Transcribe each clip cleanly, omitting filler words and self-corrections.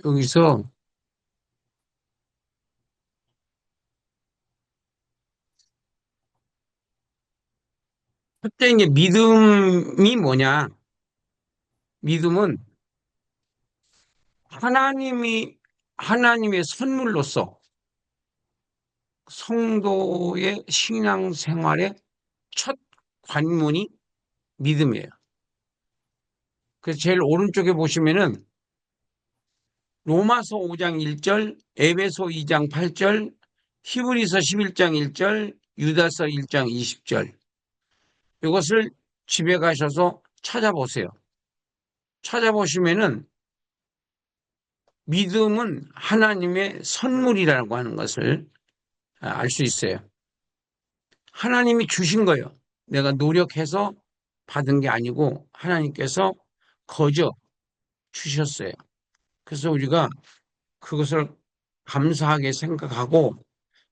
여기서 첫째 이제 믿음이 뭐냐? 믿음은 하나님의 선물로서 성도의 신앙생활의 첫 관문이 믿음이에요. 그래서 제일 오른쪽에 보시면은 로마서 5장 1절, 에베소 2장 8절, 히브리서 11장 1절, 유다서 1장 20절. 이것을 집에 가셔서 찾아보세요. 찾아보시면은 믿음은 하나님의 선물이라고 하는 것을 알 수 있어요. 하나님이 주신 거예요. 내가 노력해서 받은 게 아니고 하나님께서 거저 주셨어요. 그래서 우리가 그것을 감사하게 생각하고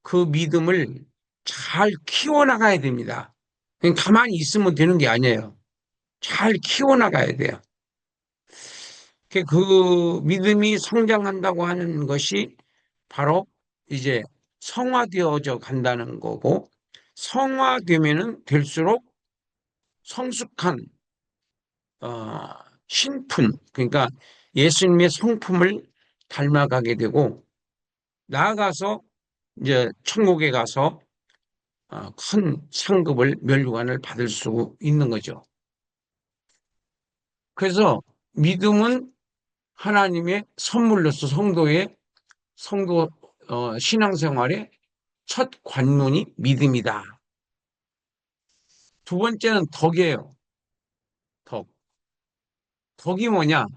그 믿음을 잘 키워나가야 됩니다. 그냥 가만히 있으면 되는 게 아니에요. 잘 키워나가야 돼요. 그 믿음이 성장한다고 하는 것이 바로 이제 성화되어져 간다는 거고, 성화되면은 될수록 성숙한 어, 신품, 그러니까 예수님의 성품을 닮아가게 되고, 나아가서 이제 천국에 가서 큰 상급을 멸류관을 받을 수 있는 거죠. 그래서 믿음은 하나님의 선물로서 성도 신앙생활의 첫 관문이 믿음이다. 두 번째는 덕이에요. 덕. 덕이 뭐냐?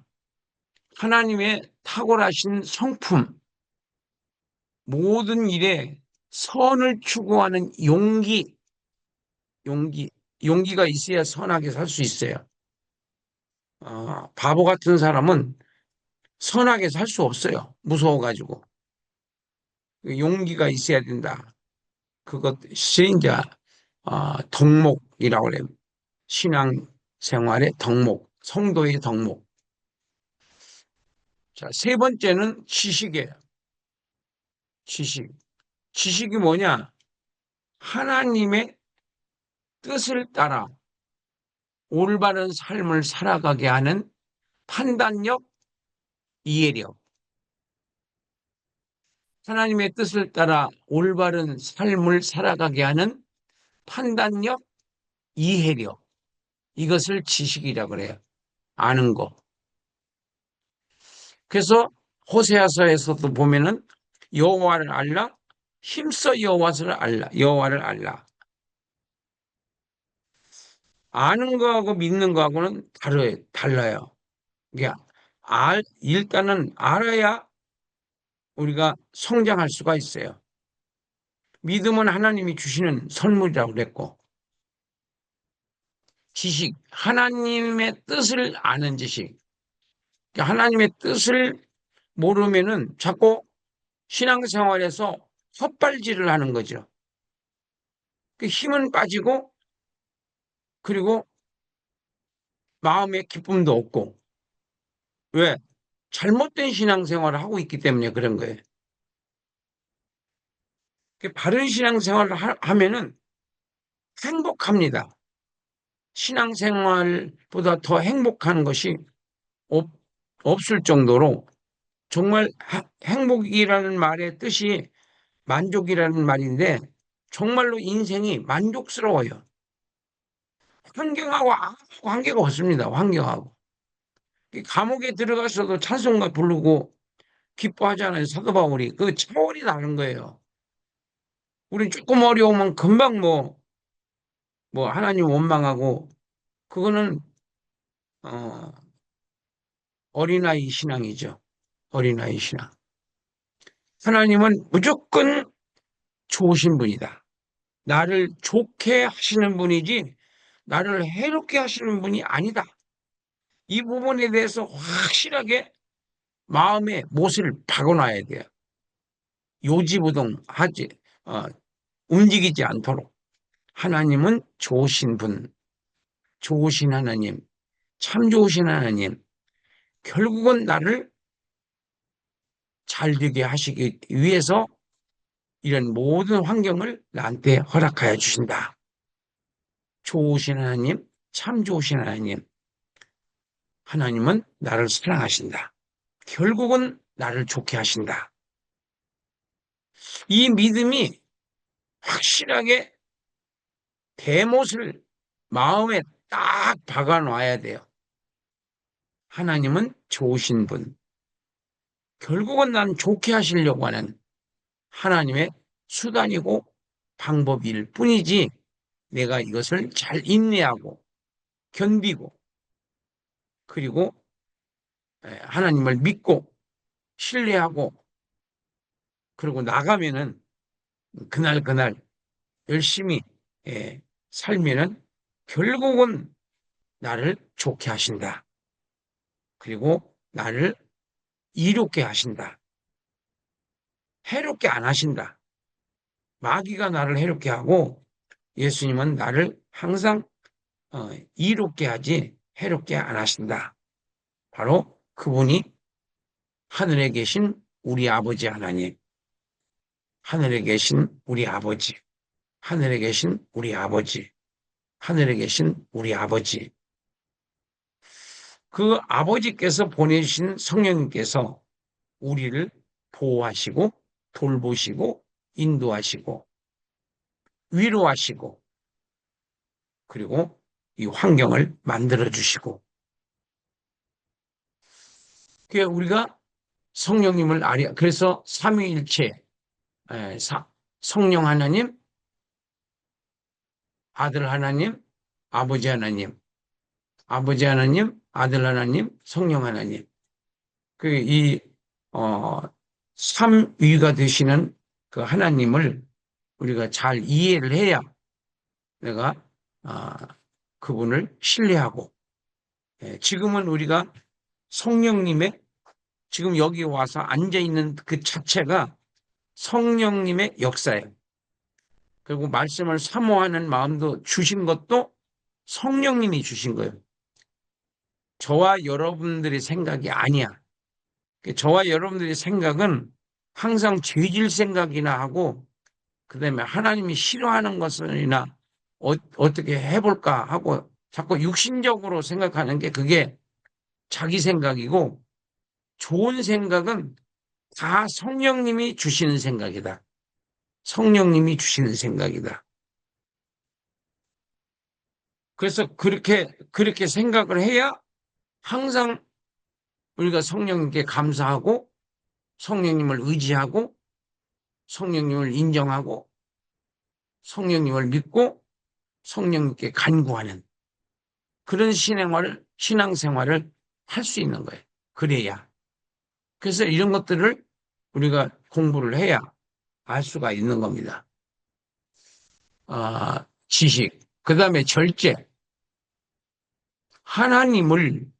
하나님의 탁월하신 성품, 모든 일에 선을 추구하는 용기, 용기가 있어야 선하게 살 수 있어요. 바보 같은 사람은 선하게 살 수 없어요. 무서워가지고. 용기가 있어야 된다. 그것이 이제 덕목이라고 그래요. 신앙 생활의 덕목, 성도의 덕목. 자, 세 번째는 지식이에요. 지식. 지식이 뭐냐? 하나님의 뜻을 따라 올바른 삶을 살아가게 하는 판단력, 이해력. 하나님의 뜻을 따라 올바른 삶을 살아가게 하는 판단력, 이해력. 이것을 지식이라고 그래요. 아는 거. 그래서 호세아서에서도 보면은 여호와를 알라, 힘써 여호와를 알라. 아는 거하고 믿는 거하고는 달라요. 그러니까 일단은 알아야 우리가 성장할 수가 있어요. 믿음은 하나님이 주시는 선물이라고 그랬고, 지식, 하나님의 뜻을 아는 지식. 그러니까 하나님의 뜻을 모르면은 자꾸 신앙생활에서 헛발질을 하는 거죠. 그 힘은 빠지고, 그리고 마음의 기쁨도 없고, 왜? 잘못된 신앙생활을 하고 있기 때문에 그런 거예요. 바른 신앙생활을 하면은 행복합니다. 신앙생활보다 더 행복한 것이 없, 없을 정도로 정말 행복이라는 말의 뜻이 만족이라는 말인데 정말로 인생이 만족스러워요. 환경하고 아무 관계가 없습니다. 환경하고. 감옥에 들어가서도 찬송가 부르고 기뻐하잖아요. 사도 바울이. 그 차원이 다른 거예요. 우린 조금 어려우면 금방 뭐 하나님 원망하고 그거는 어, 어린아이 신앙이죠. 어린아이 신앙. 하나님은 무조건 좋으신 분이다. 나를 좋게 하시는 분이지 나를 해롭게 하시는 분이 아니다. 이 부분에 대해서 확실하게 마음의 못을 박아놔야 돼요. 요지부동하지 어, 움직이지 않도록. 하나님은 좋으신 분, 좋으신 하나님, 참 좋으신 하나님. 결국은 나를 잘 되게 하시기 위해서 이런 모든 환경을 나한테 허락하여 주신다. 좋으신 하나님, 참 좋으신 하나님. 하나님은 나를 사랑하신다. 결국은 나를 좋게 하신다. 이 믿음이 확실하게 대못을 마음에 딱 박아 놔야 돼요. 하나님은 좋으신 분. 결국은 난 좋게 하시려고 하는 하나님의 수단이고 방법일 뿐이지 내가 이것을 잘 인내하고 견디고 그리고 하나님을 믿고 신뢰하고 그리고 나가면은 그날 열심히 살면은 결국은 나를 좋게 하신다. 그리고 나를 이롭게 하신다. 해롭게 안 하신다. 마귀가 나를 해롭게 하고 예수님은 나를 항상 이롭게 하지 해롭게 안 하신다. 바로 그분이 하늘에 계신 우리 아버지 하나님, 하늘에 계신 우리 아버지, 하늘에 계신 우리 아버지, 하늘에 계신 우리 아버지. 그 아버지께서 보내주신 성령님께서 우리를 보호하시고 돌보시고 인도하시고 위로하시고 그리고 이 환경을 만들어 주시고 우리가 성령님을 그래서 삼위일체 성령 하나님, 아들 하나님, 아버지 하나님, 아버지 하나님, 아들 하나님, 성령 하나님. 이 삼위가 되시는 그 하나님을 우리가 잘 이해를 해야 내가 그분을 신뢰하고 지금은 우리가 성령님의 지금 여기 와서 앉아 있는 그 자체가 성령님의 역사예요. 그리고 말씀을 사모하는 마음도 주신 것도 성령님이 주신 거예요. 저와 여러분들의 생각이 아니야. 저와 여러분들의 생각은 항상 죄질 생각이나 하고 그다음에 하나님이 싫어하는 것이나 어떻게 해볼까 하고 자꾸 육신적으로 생각하는 게 그게 자기 생각이고 좋은 생각은 다 성령님이 주시는 생각이다. 성령님이 주시는 생각이다. 그래서 그렇게 생각을 해야 항상 우리가 성령님께 감사하고 성령님을 의지하고 성령님을 인정하고 성령님을 믿고 성령님께 간구하는 그런 신앙생활을 할 수 있는 거예요. 그래야. 그래서 이런 것들을 우리가 공부를 해야 알 수가 있는 겁니다. 지식, 그 다음에 절제. 하나님을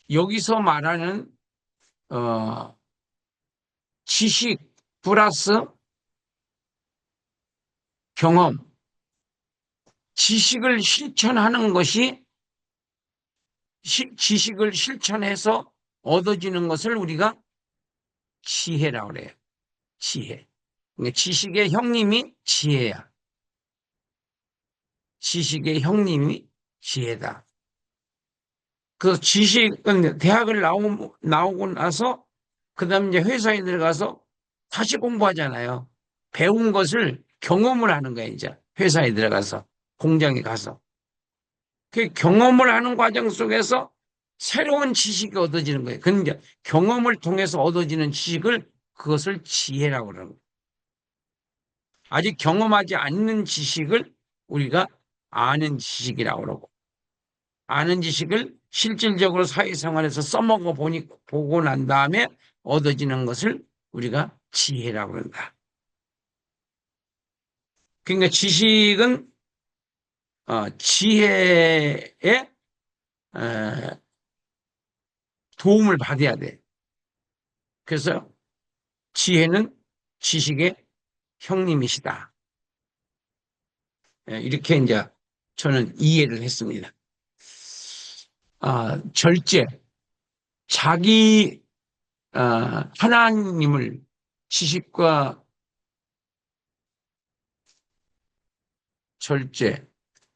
여기서 말하는 지식 플러스 경험, 지식을 실천하는 것이 지식을 실천해서 얻어지는 것을 우리가 지혜라고 그래요. 지혜. 그러니까 지식의 형님이 지혜야. 지식의 형님이 지혜다. 그 지식은 대학을 나오고 나서 그 다음 이제 회사에 들어가서 다시 공부하잖아요. 배운 것을 경험을 하는 거예요, 이제. 회사에 들어가서, 공장에 가서. 그 경험을 하는 과정 속에서 새로운 지식이 얻어지는 거예요. 그런데 경험을 통해서 얻어지는 지식을 그것을 지혜라고 그러는 거예요. 아직 경험하지 않는 지식을 우리가 아는 지식이라고 그러고, 아는 지식을 실질적으로 사회생활에서 써먹어 보고 난 다음에 얻어지는 것을 우리가 지혜라고 그런다. 그러니까 지식은 지혜의 도움을 받아야 돼. 그래서 지혜는 지식의 형님이시다. 이렇게 이제 저는 이해를 했습니다. 절제. 자기 하나님을 지식과 절제,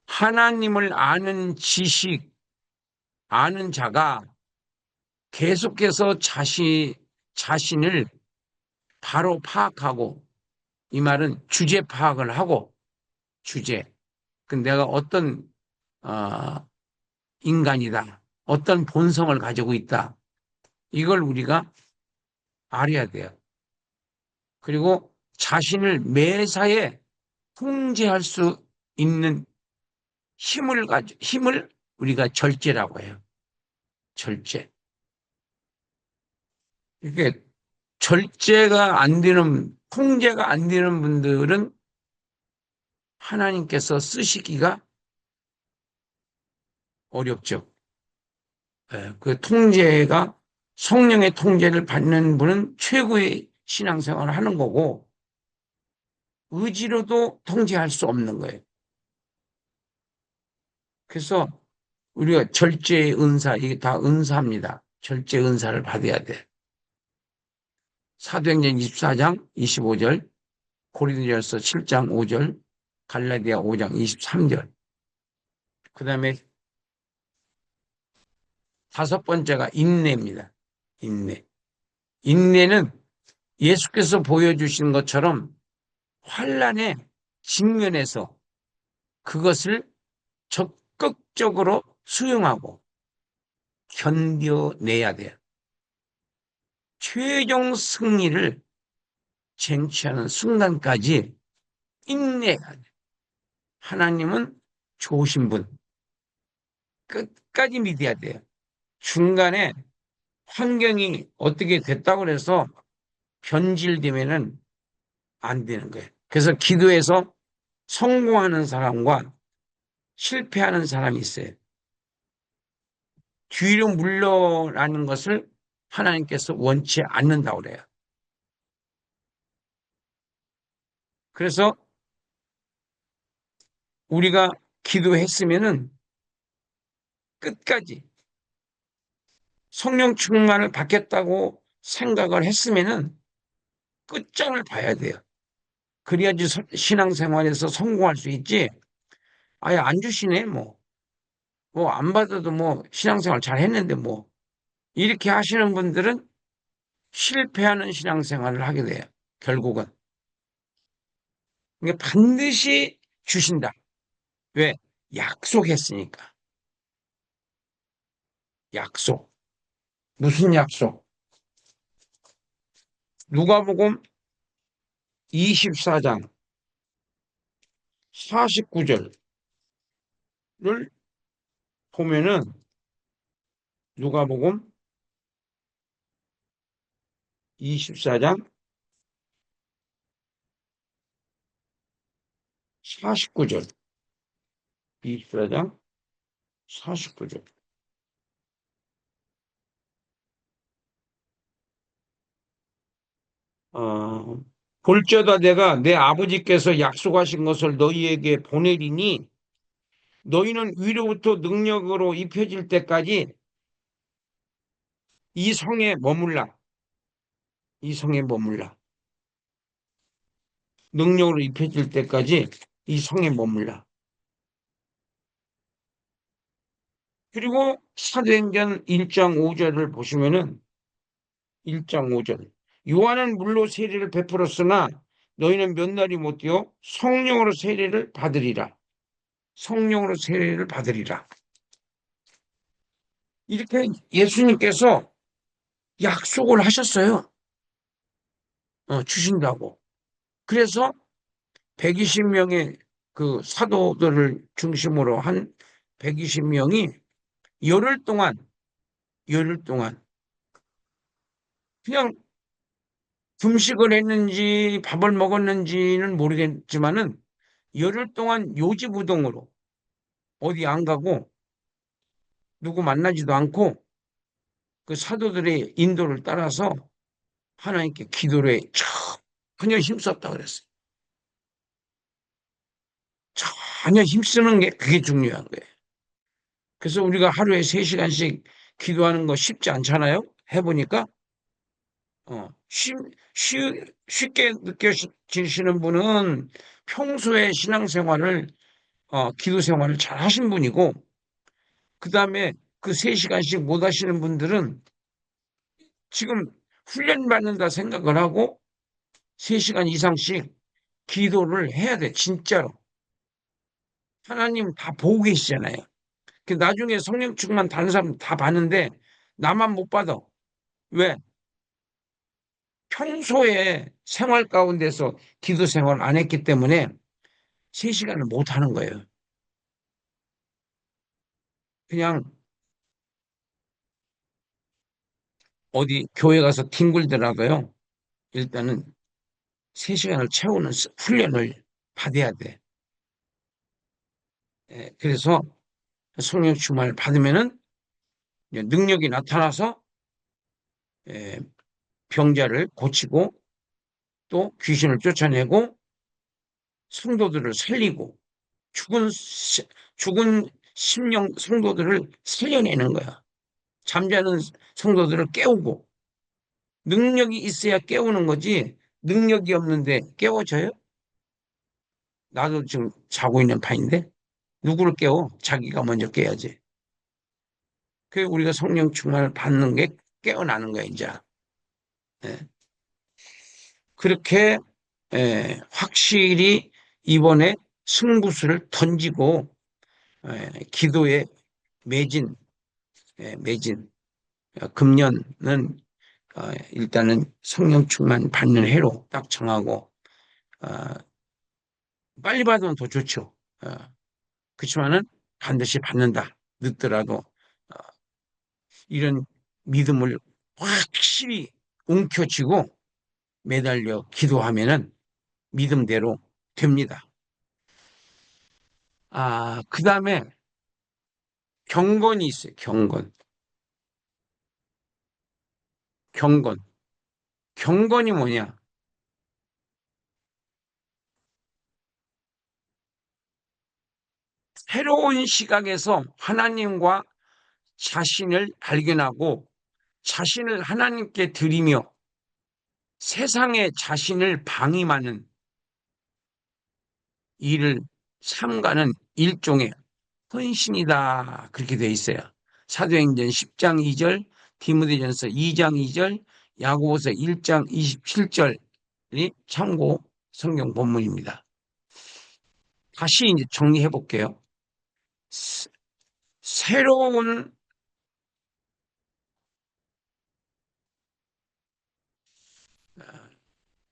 하나님을 아는 지식, 아는 자가 계속해서 자신을 바로 파악하고, 이 말은 주제 파악을 하고, 주제. 그 내가 어떤, 어, 인간이다. 어떤 본성을 가지고 있다. 이걸 우리가 알아야 돼요. 그리고 자신을 매사에 통제할 수 있는 힘을 우리가 절제라고 해요. 절제. 이게 절제가 안 되는, 통제가 안 되는 분들은 하나님께서 쓰시기가 어렵죠. 예, 그 통제가 성령의 통제를 받는 분은 최고의 신앙생활을 하는 거고, 의지로도 통제할 수 없는 거예요. 그래서 우리가 절제의 은사, 이게 다 은사입니다. 절제 은사를 받아야 돼. 사도행전 24장 25절, 고린도전서 7장 5절, 갈라디아 5장 23절. 그 다음에 다섯 번째가 인내입니다. 인내. 인내는 예수께서 보여주신 것처럼 환란에 직면해서 그것을 적극적으로 수용하고 견뎌내야 돼요. 최종 승리를 쟁취하는 순간까지 인내해야 돼요. 하나님은 좋으신 분, 끝까지 믿어야 돼요. 중간에 환경이 어떻게 됐다고 해서 변질되면은 안 되는 거예요. 그래서 기도에서 성공하는 사람과 실패하는 사람이 있어요. 뒤로 물러나는 것을 하나님께서 원치 않는다고 그래요. 그래서 우리가 기도했으면은 끝까지 성령 충만을 받겠다고 생각을 했으면은 끝장을 봐야 돼요. 그래야지 신앙생활에서 성공할 수 있지. 아예 안 주시네, 뭐. 뭐, 안 받아도 뭐, 신앙생활 잘 했는데 뭐. 이렇게 하시는 분들은 실패하는 신앙생활을 하게 돼요. 결국은. 그러니까 반드시 주신다. 왜? 약속했으니까. 약속. 무슨 약속? 누가복음 24장 49절을 보면은 누가복음 24장 49절. 24장 49절. 어, 볼지어다 내가 내 아버지께서 약속하신 것을 너희에게 보내리니 너희는 위로부터 능력으로 입혀질 때까지 이 성에 머물라. 이 성에 머물라. 능력으로 입혀질 때까지 이 성에 머물라. 그리고 사도행전 1장 5절을 보시면은 1장 5절. 요한은 물로 세례를 베풀었으나 너희는 몇 날이 못 되어 성령으로 세례를 받으리라. 성령으로 세례를 받으리라. 이렇게 예수님께서 약속을 하셨어요. 주신다고. 그래서 120명의 그 사도들을 중심으로 한 120명이 열흘 동안, 열흘 동안 그냥 금식을 했는지 밥을 먹었는지는 모르겠지만은 열흘 동안 요지부동으로 어디 안 가고 누구 만나지도 않고 그 사도들의 인도를 따라서 하나님께 기도를 전혀 힘썼다 그랬어요. 전혀 힘쓰는 게 그게 중요한 거예요. 그래서 우리가 하루에 3시간씩 기도하는 거 쉽지 않잖아요. 해보니까 쉽, 쉽게 느껴지시는 분은 평소에 신앙생활을, 기도 생활을 잘 하신 분이고, 그 다음에 그 3시간씩 못 하시는 분들은 지금 훈련받는다 생각을 하고 3시간 이상씩 기도를 해야 돼, 진짜로. 하나님 다 보고 계시잖아요. 나중에 성령 충만 다른 사람 다 받는데 나만 못 받아. 왜? 평소에 생활 가운데서 기도 생활을 안 했기 때문에 3시간을 못 하는 거예요. 그냥 어디 교회 가서 뒹굴더라고요. 일단은 3시간을 채우는 훈련을 받아야 돼. 그래서 성령 충만을 받으면은 이제 능력이 나타나서 예, 병자를 고치고 또 귀신을 쫓아내고 성도들을 살리고 죽은 심령 성도들을 살려내는 거야. 잠자는 성도들을 깨우고 능력이 있어야 깨우는 거지. 능력이 없는데 깨워져요? 나도 지금 자고 있는 판인데 누구를 깨워? 자기가 먼저 깨야지. 그 우리가 성령 충만을 받는 게 깨어나는 거야 이제. 예. 그렇게 확실히 이번에 승부수를 던지고 기도에 매진, 매진. 금년은 일단은 성령 충만 받는 해로 딱 정하고 어, 빨리 받으면 더 좋죠. 그렇지만은 반드시 받는다. 늦더라도 어, 이런 믿음을 확실히 움켜쥐고 매달려 기도하면은 믿음대로 됩니다. 그 다음에 경건이 있어요. 경건. 경건. 경건이 뭐냐? 새로운 시각에서 하나님과 자신을 발견하고 자신을 하나님께 드리며 세상에 자신을 방임하는 일을 삼가는 일종의 헌신이다. 그렇게 되어 있어요. 사도행전 10장 2절, 디모데전서 2장 2절, 야고보서 1장 27절이 참고 성경 본문입니다. 다시 이제 정리해 볼게요. 새로운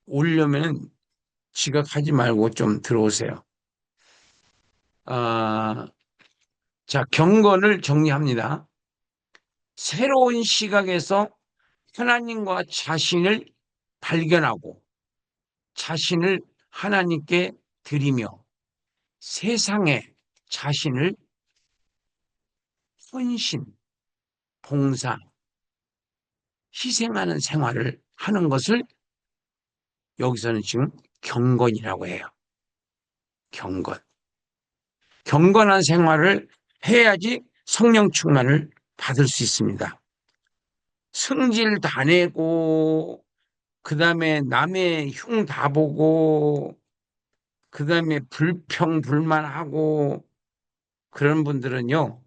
오려면 지각하지 말고 좀 들어오세요. 아, 자, 경건을 정리합니다. 새로운 시각에서 하나님과 자신을 발견하고 자신을 하나님께 드리며 세상에 자신을 헌신, 봉사, 희생하는 생활을 하는 것을 여기서는 지금 경건이라고 해요. 경건. 경건한 생활을 해야지 성령 충만을 받을 수 있습니다. 승질 다 내고, 그 다음에 남의 흉 다 보고, 그 다음에 불평불만하고, 그런 분들은요,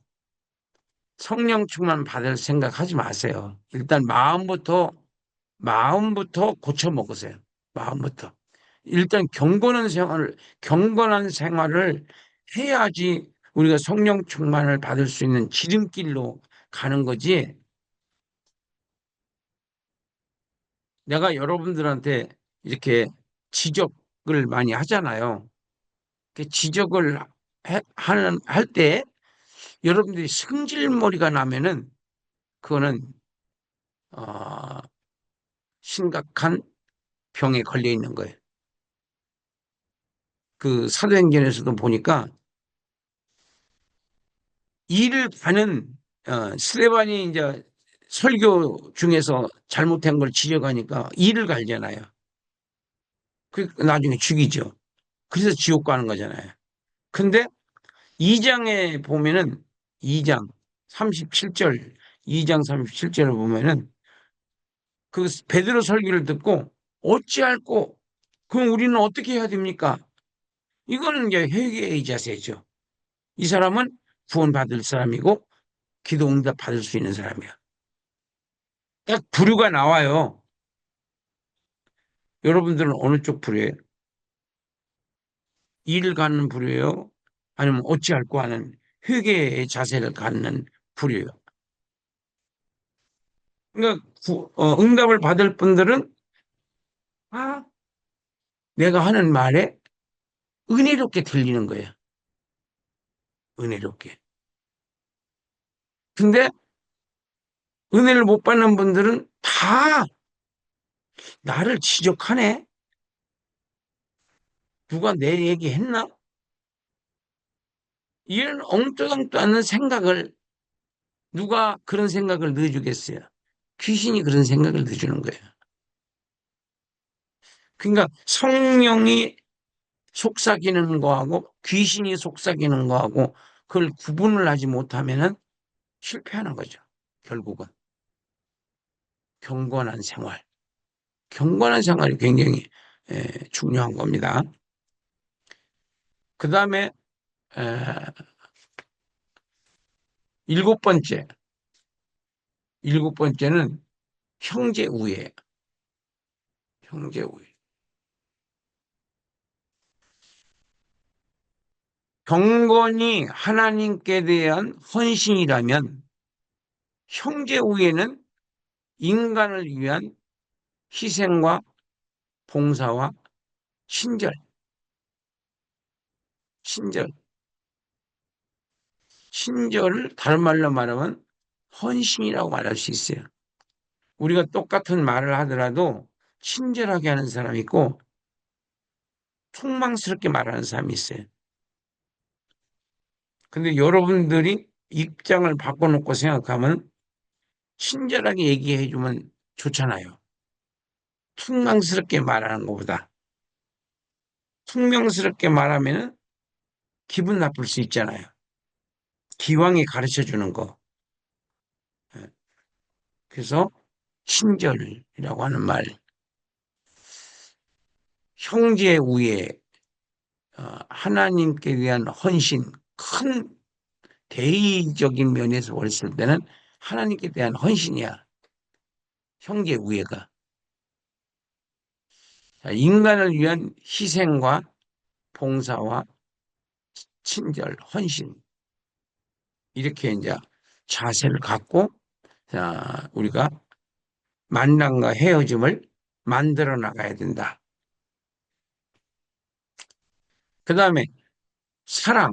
성령 충만 받을 생각하지 마세요. 일단 마음부터 고쳐 먹으세요. 마음부터. 일단 경건한 생활을 해야지 우리가 성령 충만을 받을 수 있는 지름길로 가는 거지. 내가 여러분들한테 이렇게 지적을 많이 하잖아요. 그 지적을 할 때 여러분들이 승질머리가 나면은 그거는 어, 심각한 병에 걸려 있는 거예요. 그 사도행전에서도 보니까 일을 가는 스데반이 이제 설교 중에서 잘못한 걸 지적하니까 일을 갈잖아요. 그 나중에 죽이죠. 그래서 지옥 가는 거잖아요. 근데 2장에 보면은 2장 37절 2장 37절을 보면은 그 베드로 설교를 듣고 어찌할꼬 그럼 우리는 어떻게 해야 됩니까? 이거는 이제 회개의 자세죠. 이 사람은 구원받을 사람이고 기도 응답 받을 수 있는 사람이야. 딱 부류가 나와요. 여러분들은 어느 쪽 부류예요? 일을 갖는 부류예요? 아니면 어찌할꼬 하는 회개의 자세를 갖는 부류예요? 그러니까 응답을 받을 분들은 아, 내가 하는 말에 은혜롭게 들리는 거예요. 은혜롭게. 근데 은혜를 못 받는 분들은 다 나를 지적하네. 누가 내 얘기 했나? 이런 엉뚱엉뚱 않는 생각을 누가 그런 생각을 넣어주겠어요? 귀신이 그런 생각을 넣어주는 거예요. 그러니까 성령이 속삭이는 거하고 귀신이 속삭이는 거하고 그걸 구분을 하지 못하면은 실패하는 거죠. 결국은 경건한 생활. 경건한 생활이 굉장히 중요한 겁니다. 그 다음에 일곱 번째, 일곱 번째는 형제 우애. 형제 우애. 경건이 하나님께 대한 헌신이라면 형제 우애는 인간을 위한 희생과 봉사와 친절, 친절, 친절을 다른 말로 말하면 헌신이라고 말할 수 있어요. 우리가 똑같은 말을 하더라도 친절하게 하는 사람이 있고 퉁망스럽게 말하는 사람이 있어요. 근데 여러분들이 입장을 바꿔놓고 생각하면 친절하게 얘기해주면 좋잖아요. 퉁망스럽게 말하는 것보다. 퉁명스럽게 말하면 기분 나쁠 수 있잖아요. 기왕에 가르쳐 주는 거. 예. 그래서 친절이라고 하는 말. 형제 우애, 하나님께 대한 헌신, 큰 대의적인 면에서 봤을 때는 하나님께 대한 헌신이야. 형제 우애가. 인간을 위한 희생과 봉사와 친절, 헌신. 이렇게 이제 자세를 갖고, 우리가 만남과 헤어짐을 만들어 나가야 된다. 그 다음에 사랑.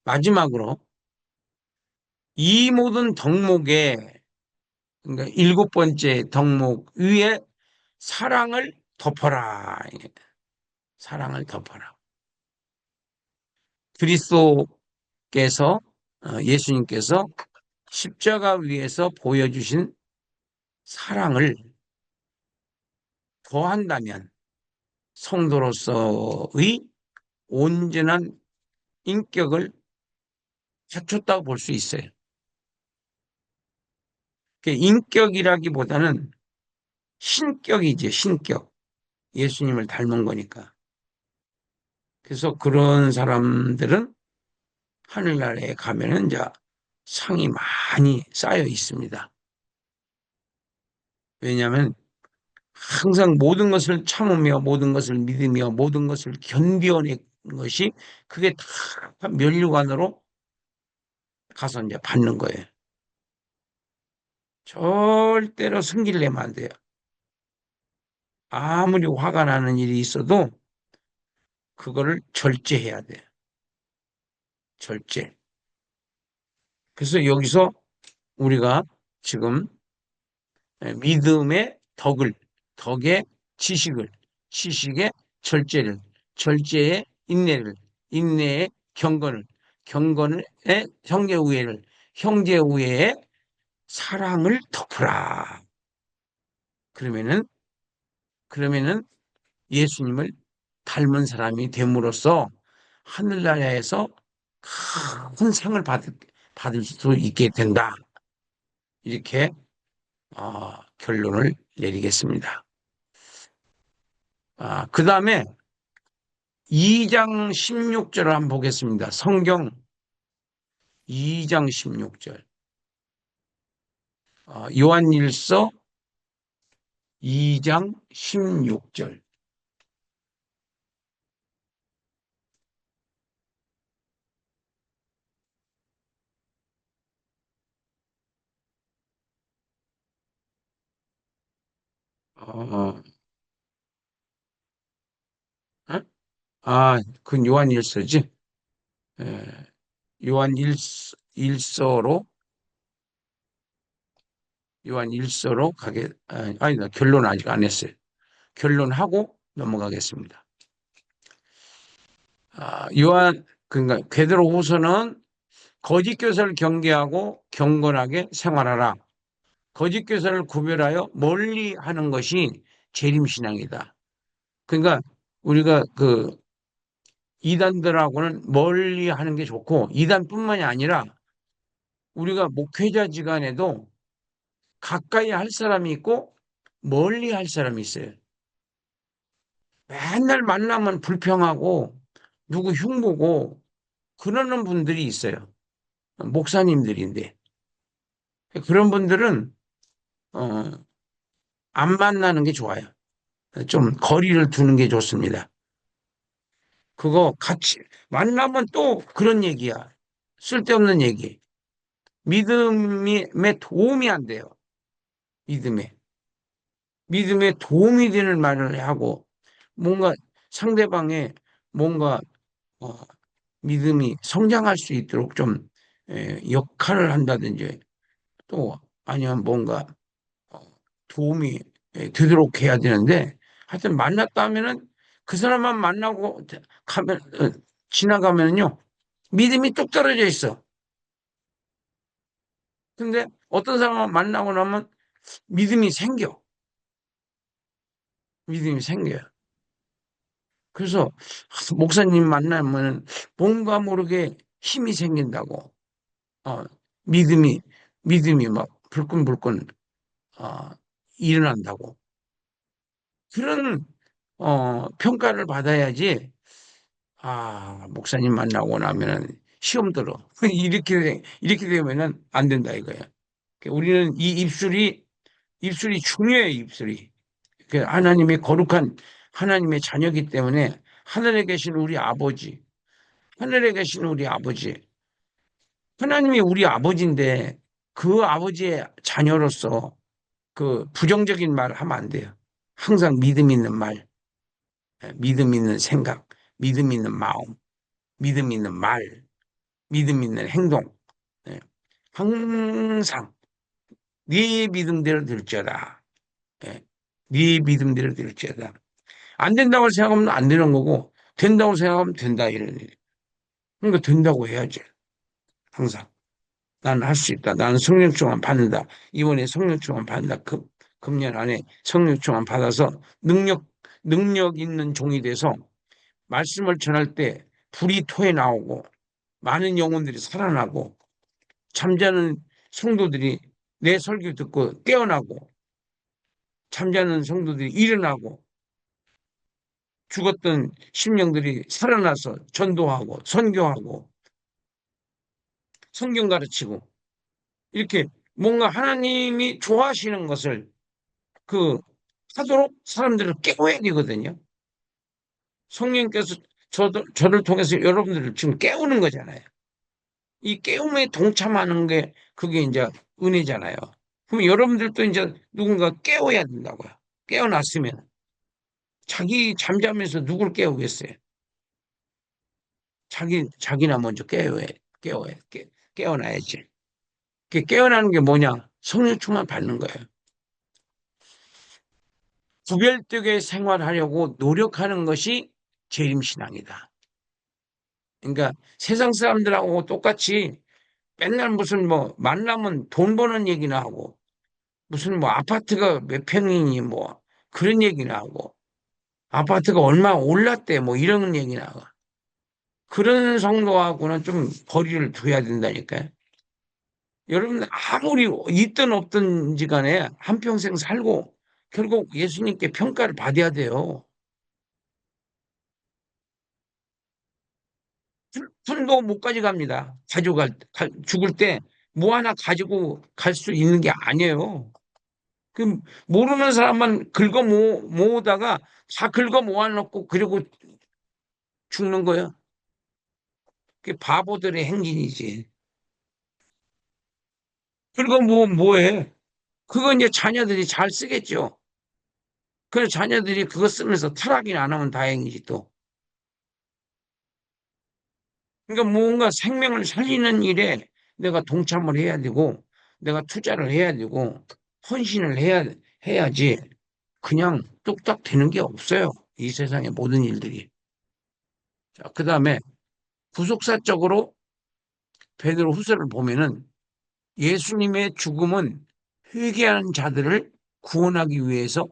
마지막으로 이 모든 덕목에, 그러니까 일곱 번째 덕목 위에 사랑을 덮어라. 사랑을 덮어라. 그리스도께서, 예수님께서 십자가 위에서 보여주신 사랑을 더한다면 성도로서의 온전한 인격을 갖췄다고 볼 수 있어요. 인격이라기보다는 신격이지, 신격. 예수님을 닮은 거니까. 그래서 그런 사람들은 하늘나라에 가면은 이제 상이 많이 쌓여 있습니다. 왜냐하면 항상 모든 것을 참으며 모든 것을 믿으며 모든 것을 견뎌낸 것이 그게 다 면류관으로 가서 이제 받는 거예요. 절대로 승질 내면 안 돼요. 아무리 화가 나는 일이 있어도 그거를 절제해야 돼요. 절제. 그래서 여기서 우리가 지금 믿음의 덕을, 덕의 지식을, 지식의 절제를, 절제의 인내를, 인내의 경건을, 경건의 형제 우애를, 형제 우애의 사랑을 덮으라. 그러면은, 그러면은 예수님을 닮은 사람이 됨으로써 하늘나라에서 큰 상을 받을 수 있게 된다. 이렇게 결론을 내리겠습니다. 그 다음에 2장 16절을 한번 보겠습니다. 성경 2장 16절. 요한일서 2장 16절. 어, 어? 그건 요한일서지? 예, 요한일서로, 요한일서로 아니다. 결론 아직 안 했어요. 결론하고 넘어가겠습니다. 그러니까 베드로후서는 거짓 교사를 경계하고 경건하게 생활하라. 거짓 교사를 구별하여 멀리 하는 것이 재림신앙이다. 그러니까 우리가 그 이단들하고는 멀리 하는 게 좋고, 이단뿐만이 아니라 우리가 목회자지간에도 가까이 할 사람이 있고 멀리 할 사람이 있어요. 맨날 만나면 불평하고 누구 흉보고 그러는 분들이 있어요. 목사님들인데 그런 분들은 어, 안 만나는 게 좋아요. 좀 거리를 두는 게 좋습니다. 그거 같이 만나면 또 그런 얘기야. 쓸데없는 얘기. 믿음에 도움이 안 돼요. 믿음에. 믿음에 도움이 되는 말을 하고 뭔가 상대방의 뭔가 어, 믿음이 성장할 수 있도록 좀 역할을 한다든지 또 아니면 뭔가 어, 도움이 되도록 해야 되는데 하여튼 만났다 하면은 그 사람만 만나고 가면 지나가면요 믿음이 뚝 떨어져 있어. 근데 어떤 사람만 만나고 나면 믿음이 생겨. 믿음이 생겨요. 그래서 목사님 만나면 뭔가 모르게 힘이 생긴다고. 어, 믿음이 믿음이 막 불끈불끈 어, 일어난다고. 그런 평가를 받아야지. 목사님 만나고 나면은 시험 들어. 이렇게 되면은 안 된다 이거야. 우리는 이 입술이 중요해, 입술이. 하나님의 거룩한 하나님의 자녀이기 때문에 하늘에 계신 우리 아버지, 하늘에 계신 우리 아버지, 하나님이 우리 아버지인데 그 아버지의 자녀로서 그 부정적인 말 하면 안 돼요. 항상 믿음 있는 말, 믿음 있는 생각, 믿음 있는 마음, 믿음 있는 말, 믿음 있는 행동. 예. 항상 네 믿음대로 될지어다. 예. 네 믿음대로 될지어다. 안 된다고 생각하면 안 되는 거고 된다고 생각하면 된다 이런 일. 그러니까 된다고 해야지. 항상 나는 할 수 있다. 나는 성령충만 받는다. 이번에 성령충만 받는다. 금년 안에 성령충만 받아서 능력 있는 종이 돼서 말씀을 전할 때 불이 토해 나오고 많은 영혼들이 살아나고 잠자는 성도들이 내 설교 듣고 깨어나고 잠자는 성도들이 일어나고 죽었던 심령들이 살아나서 전도하고 선교하고 성경 가르치고 이렇게 뭔가 하나님이 좋아하시는 것을 그 하도록 사람들을 깨워야 되거든요. 성령께서 저를 통해서 여러분들을 지금 깨우는 거잖아요. 이 깨움에 동참하는 게 그게 이제 은혜잖아요. 그럼 여러분들도 이제 누군가 깨워야 된다고요. 깨어났으면 자기 잠자면서 누굴 깨우겠어요? 자기나 먼저 깨어나야지. 깨어나는 게 뭐냐? 성령 충만 받는 거예요. 구별되게 생활하려고 노력하는 것이 재림신앙이다. 그러니까 세상 사람들하고 똑같이 맨날 무슨 뭐 만나면 돈 버는 얘기나 하고 무슨 뭐 아파트가 몇 평이니 뭐 그런 얘기나 하고 아파트가 얼마 올랐대 뭐 이런 얘기나 하고 그런 성도하고는 좀 거리를 둬야 된다니까요. 여러분, 아무리 있든 없든지 간에 한평생 살고 결국 예수님께 평가를 받아야 돼요. 풀도 못 가져갑니다. 죽을 때 뭐 하나 가지고 갈 수 있는 게 아니에요. 그 모르는 사람만 모으다가 다 긁어 모아놓고 그리고 죽는 거예요. 그게 바보들의 행진이지. 긁어 뭐해? 그거 이제 자녀들이 잘 쓰겠죠. 그래서 자녀들이 그거 쓰면서 타락이나 안 하면 다행이지 또. 그러니까 뭔가 생명을 살리는 일에 내가 동참을 해야 되고, 내가 투자를 해야 되고, 헌신을 해야지. 그냥 뚝딱 되는 게 없어요. 이 세상의 모든 일들이. 자, 그 다음에 구속사적으로 베드로 후서를 보면은 예수님의 죽음은 회개하는 자들을 구원하기 위해서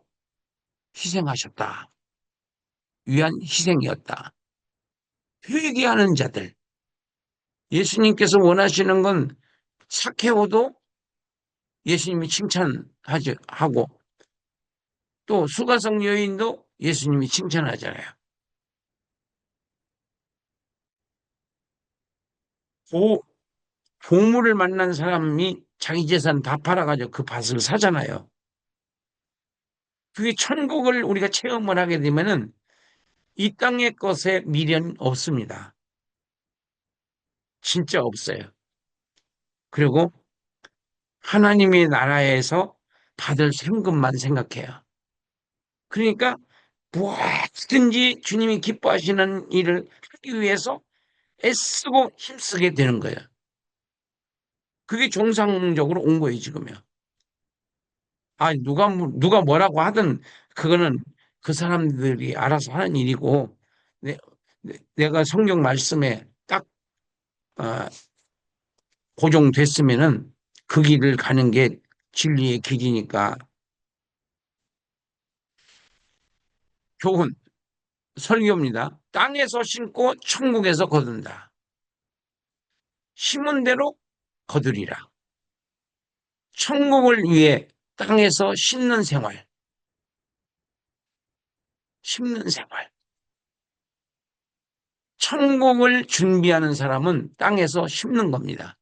희생하셨다. 위한 희생이었다. 회개하는 자들. 예수님께서 원하시는 건 사케오도 예수님이 칭찬하지 하고 또 수가성 여인도 예수님이 칭찬하잖아요. 보, 보물을 만난 사람이 자기 재산 다 팔아가지고 그 밭을 사잖아요. 그게 천국을 우리가 체험을 하게 되면은 이 땅의 것에 미련 없습니다. 진짜 없어요. 그리고 하나님의 나라에서 받을 생금만 생각해요. 그러니까 무엇든지 주님이 기뻐하시는 일을 하기 위해서 애쓰고 힘쓰게 되는 거예요. 그게 정상적으로 온 거예요, 지금요. 아, 누가 뭐라고 하든 그거는 그 사람들이 알아서 하는 일이고, 내가 성경 말씀에 딱, 어, 고정됐으면은 그 길을 가는 게 진리의 길이니까 좋은 설교입니다. 땅에서 심고 천국에서 거둔다. 심은 대로 거두리라. 천국을 위해 땅에서 심는 생활. 천국을 준비하는 사람은 땅에서 심는 겁니다.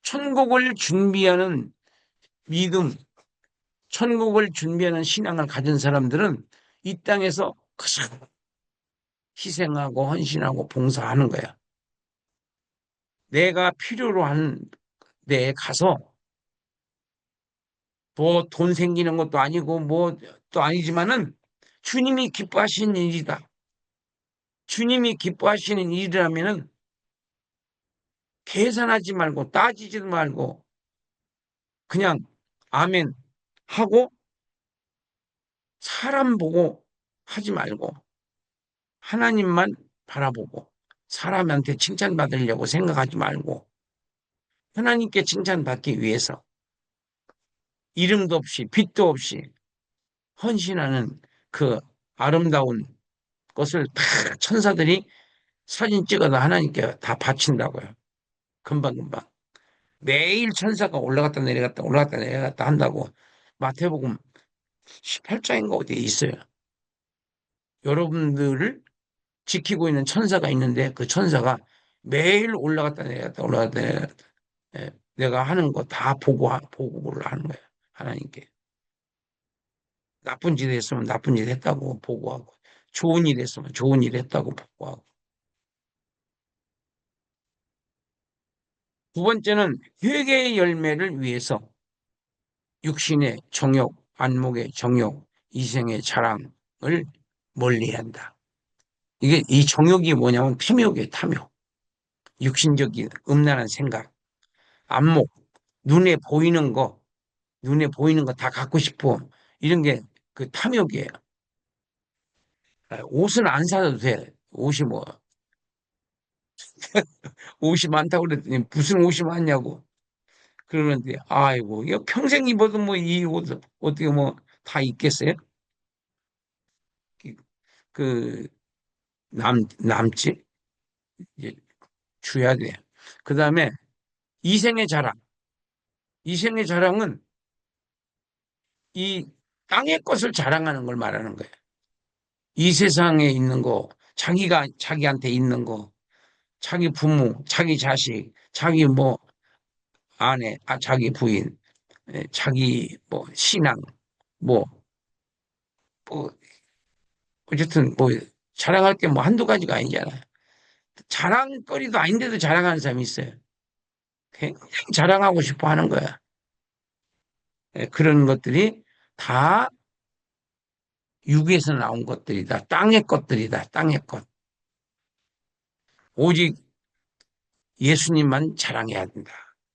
천국을 준비하는 믿음, 천국을 준비하는 신앙을 가진 사람들은 이 땅에서 계속 희생하고 헌신하고 봉사하는 거야. 내가 필요로 하는 데에 가서 뭐 돈 생기는 것도 아니고 뭐 또 아니지만은 주님이 기뻐하시는 일이다. 주님이 기뻐하시는 일이라면은 계산하지 말고 따지지도 말고 그냥 아멘 하고 사람 보고 하지 말고 하나님만 바라보고 사람한테 칭찬받으려고 생각하지 말고 하나님께 칭찬받기 위해서 이름도 없이 빛도 없이 헌신하는 그 아름다운 것을 다 천사들이 사진 찍어서 하나님께 다 바친다고요. 금방금방. 매일 천사가 올라갔다 내려갔다 올라갔다 내려갔다 한다고 마태복음 18장인가 어디에 있어요. 여러분들을 지키고 있는 천사가 있는데 그 천사가 매일 올라갔다 내려갔다 올라갔다 내려갔다 내가 하는 거 다 보고를 하는 거예요. 하나님께. 나쁜 짓 했으면 나쁜 짓 했다고 보고하고 좋은 일 했으면 좋은 일 했다고 보고하고 두 번째는 회개의 열매를 위해서 육신의 정욕, 안목의 정욕, 이생의 자랑을 멀리한다. 이게 이 정욕이 뭐냐면 탐욕이에요, 탐욕. 육신적인 음란한 생각, 안목, 눈에 보이는 거, 눈에 보이는 거 다 갖고 싶어. 이런 게 그 탐욕이에요. 옷은 안 사도 돼. 옷이 많다고 그랬더니 무슨 옷이 많냐고. 그러는데, 아이고, 이거 평생 입어도 뭐 이 옷 어떻게 뭐 다 입겠어요? 그, 남지? 이제 줘야 돼. 그 다음에 이생의 자랑. 이생의 자랑은 이 땅의 것을 자랑하는 걸 말하는 거예요. 이 세상에 있는 거, 자기가 자기한테 있는 거, 자기 부모, 자기 자식, 자기 뭐 아내, 자기 부인, 자기 뭐 신앙, 뭐, 뭐 어쨌든 뭐 자랑할 게 뭐 한두 가지가 아니잖아요. 자랑거리도 아닌데도 자랑하는 사람이 있어요. 굉장히 자랑하고 싶어 하는 거야. 그런 것들이 다 육에서 나온 것들이다. 땅의 것들이다. 땅의 것. 오직 예수님만 자랑해야 된다.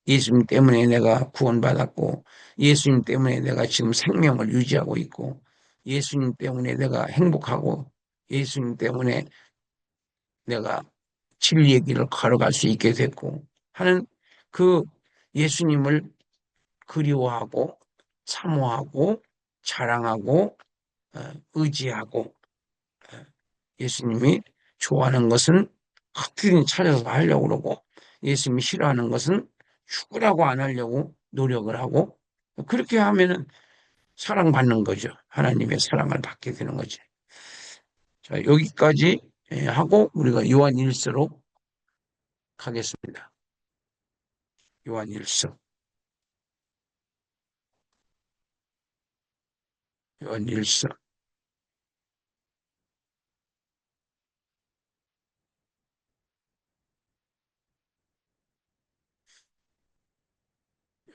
예수님 때문에 내가 구원받았고, 예수님 때문에 내가 지금 생명을 유지하고 있고, 예수님 때문에 내가 행복하고, 예수님 때문에 내가 진리의 길을 걸어갈 수 있게 됐고 하는 그 예수님을 그리워하고 사모하고 자랑하고 의지하고 예수님이 좋아하는 것은 어떻게든 찾아서 하려고 그러고 예수님이 싫어하는 것은 죽으라고 안 하려고 노력을 하고 그렇게 하면은 사랑받는 거죠. 하나님의 사랑을 받게 되는 거지. 자, 여기까지 하고 우리가 요한일서로 가겠습니다. 요한일서. 요한일서.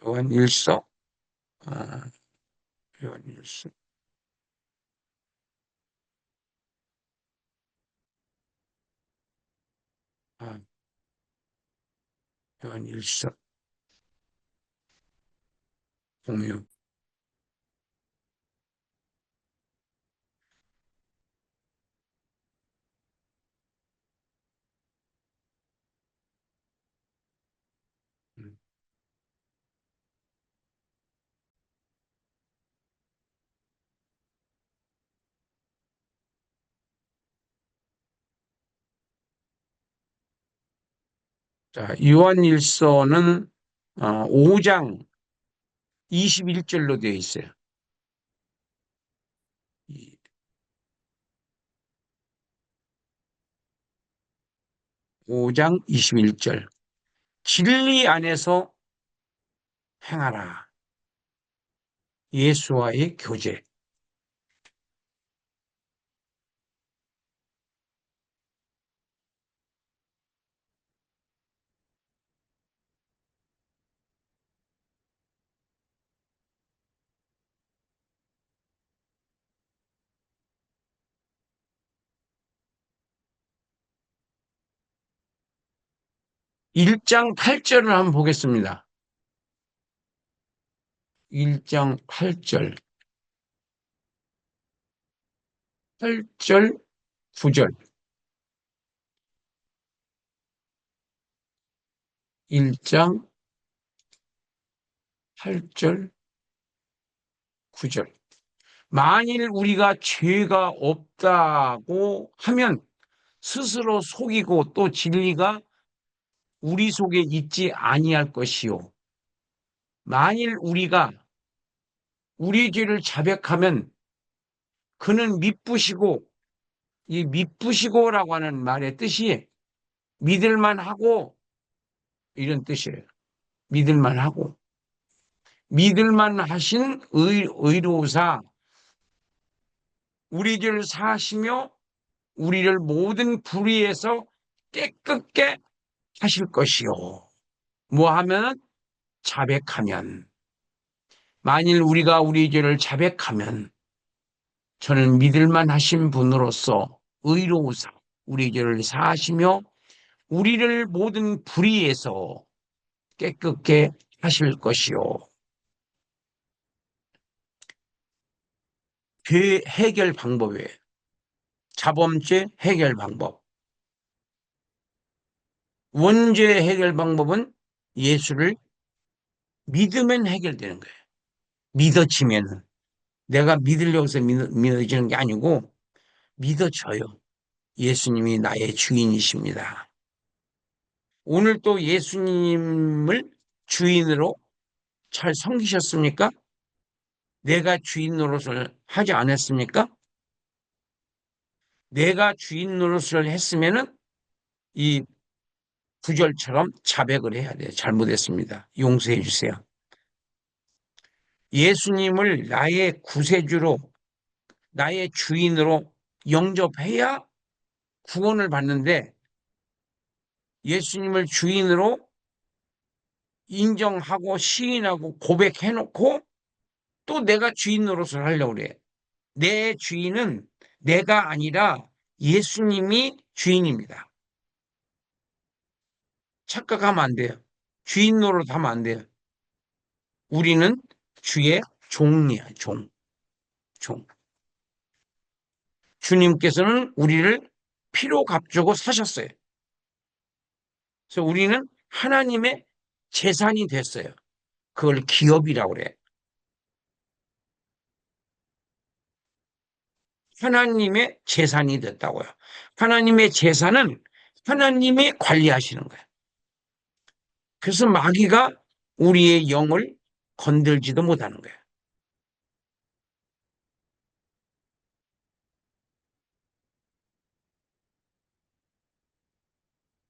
요한일서. 아, 요한일서. 아, 요한일서. 공유. 음. 자, 요한일서는 5장 21절로 되어 있어요. 5장 21절. 진리 안에서 행하라. 예수와의 교제. 1장 8절을 한번 보겠습니다. 1장 8절. 8절, 9절. 1장 8절, 9절. 만일 우리가 죄가 없다고 하면 스스로 속이고 또 진리가 우리 속에 있지 아니할 것이요. 만일 우리가 우리 죄를 자백하면 그는 미쁘시고 이 미쁘시고라고 하는 말의 뜻이 믿을만 하고 이런 뜻이에요. 믿을만 하고 믿을만 하신 의로우사 우리 죄를 사하시며 우리를 모든 불의에서 깨끗게 하실 것이요. 뭐 하면 자백하면 만일 우리가 우리 죄를 자백하면 저는 믿을만 하신 분으로서 의로우사 우리 죄를 사하시며 우리를 모든 불의에서 깨끗게 하실 것이요. 죄 해결 방법이에요. 자범죄 해결 방법. 원죄 해결 방법은 예수를 믿으면 해결되는 거예요. 믿어지면 내가 믿으려고 해서 믿어지는 게 아니고 믿어져요. 예수님이 나의 주인이십니다. 오늘 또 예수님을 주인으로 잘 섬기셨습니까? 내가 주인 노릇을 하지 않았습니까? 내가 주인 노릇을 했으면은 이 구절처럼 자백을 해야 돼요. 잘못했습니다. 용서해 주세요. 예수님을 나의 구세주로, 나의 주인으로 영접해야 구원을 받는데 예수님을 주인으로 인정하고 시인하고 고백해놓고 또 내가 주인 노릇을 하려고 그래. 내 주인은 내가 아니라 예수님이 주인입니다. 착각하면 안 돼요. 주인 노릇하면 안 돼요. 우리는 주의 종이야, 종. 종. 주님께서는 우리를 피로 값주고 사셨어요. 그래서 우리는 하나님의 재산이 됐어요. 그걸 기업이라고 그래. 하나님의 재산이 됐다고요. 하나님의 재산은 하나님이 관리하시는 거예요. 그래서 마귀가 우리의 영을 건들지도 못하는 거예요.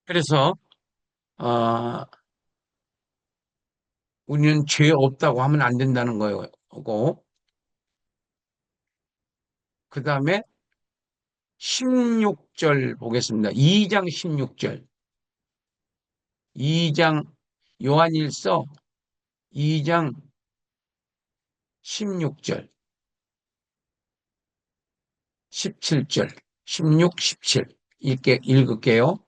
그래서 어, 우리는 죄 없다고 하면 안 된다는 거고, 그 다음에 16절 보겠습니다. 2장 16절. 2장 요한일서 2장 16절, 17절, 16, 17 읽을게요.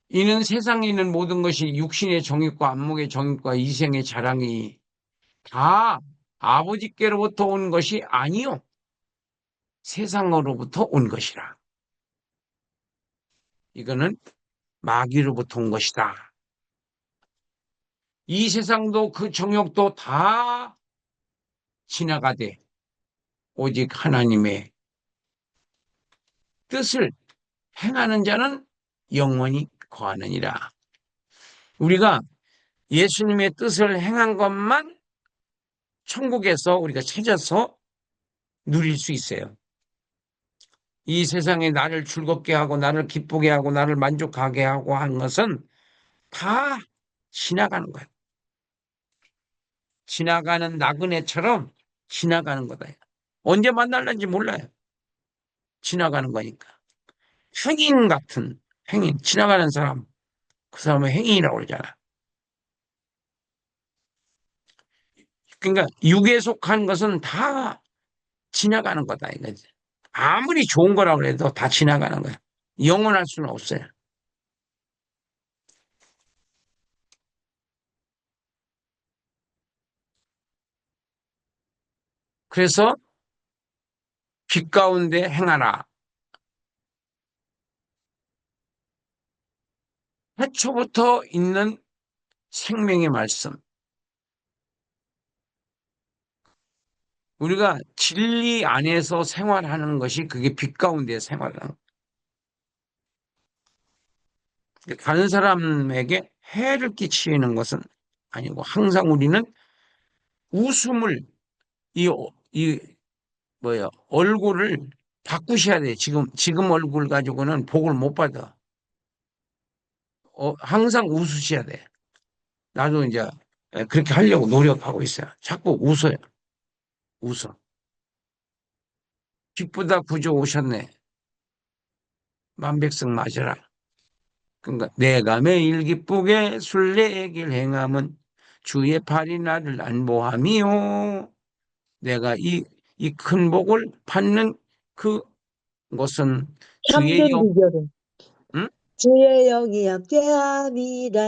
이는 세상에 있는 모든 것이 육신의 정욕과 안목의 정욕과 이생의 자랑이 다 아버지께로부터 온 것이 아니요 세상으로부터 온 것이라. 이거는 마귀로부터 온 것이다. 이 세상도 그 정욕도 다 지나가되 오직 하나님의 뜻을 행하는 자는 영원히 거하느니라. 우리가 예수님의 뜻을 행한 것만 천국에서 우리가 찾아서 누릴 수 있어요. 이 세상에 나를 즐겁게 하고 나를 기쁘게 하고 나를 만족하게 하고 한 것은 다 지나가는 거예요. 지나가는 나그네처럼 지나가는 거다. 언제 만날는지 몰라요. 지나가는 거니까. 행인 같은 행인, 지나가는 사람, 그 사람은 행인이라고 그러잖아. 그러니까 육에 속한 것은 다 지나가는 거다 이거지. 아무리 좋은 거라고 해도 다 지나가는 거야. 영원할 수는 없어요. 그래서 빛 가운데 행하라. 태초부터 있는 생명의 말씀. 우리가 진리 안에서 생활하는 것이 그게 빛 가운데 생활하는 거예요. 다른 사람에게 해를 끼치는 것은 아니고 항상 우리는 웃음을 이, 이 뭐야 얼굴을 바꾸셔야 돼. 지금 얼굴 가지고는 복을 못 받아. 항상 웃으셔야 돼. 나도 이제 그렇게 하려고 노력하고 있어요. 자꾸 웃어요. 웃어. 기쁘다 구주 오셨네. 만백성 맞으라. 그러니까 내가 매일 기쁘게 순례길 행함은 주의 팔이 나를 안보함이요. 내가 이 큰 복을 받는 그것은 주의 참된 영, 비결은 응? 주의 영이 함께함이라.